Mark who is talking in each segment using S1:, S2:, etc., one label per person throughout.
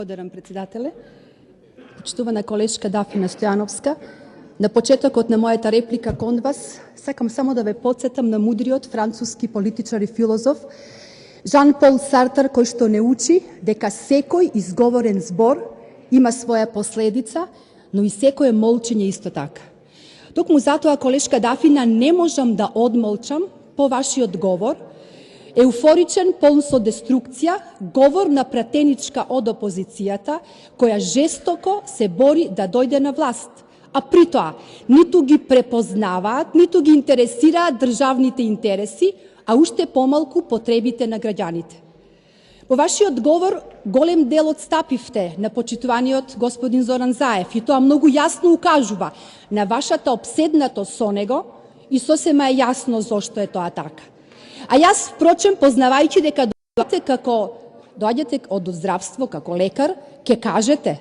S1: Благодарам, председателе. Почитувана колешка Дафина Стојановска, на почетокот на мојата реплика кон вас, сакам само да ве потсетам на мудриот француски политичар и филозоф Жан Пол Сартар, кој што не учи дека секој изговорен збор има своја последица, но и секое молчење исто така. Токму затоа, колешка Дафина, не можам да одмолчам по вашиот говор, еуфоричен, полн со деструкција, говор на пратеничка од опозицијата, која жестоко се бори да дојде на власт, а притоа ниту ги препознаваат, ниту ги интересираат државните интереси, а уште помалку потребите на граѓаните. Во вашиот говор голем дел отстапивте на почитуваниот господин Зоран Заев и тоа многу јасно укажува на вашата обседнатост со него и сосема е јасно зошто е тоа така. А јас, впрочем, познавајќи дека доаѓате од здравство како лекар, ќе кажете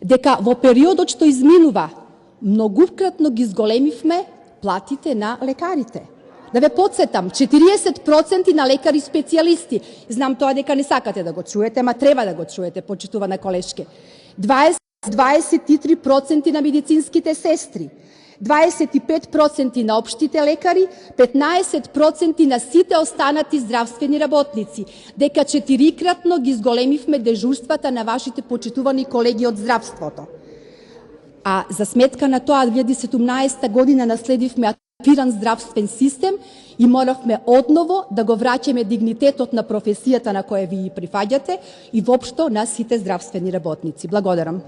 S1: дека во периодот што изминува многукратно ги зголемивме платите на лекарите. Да ве потсетам, 40% на лекари специјалисти. Знам тоа дека не сакате да го чуете, ма треба да го чуете, почитувана колешке. 23% на медицинските сестри, 25% на општите лекари, 15% на сите останати здравствени работници, дека 4-кратно ги зголемивме дежурствата на вашите почитувани колеги од здравството. А за сметка на тоа, 2017 година наследивме атрофиран здравствен систем и моравме одново да го враќаме дигнитетот на професијата на која ви прифаѓате и воопшто на сите здравствени работници. Благодарам.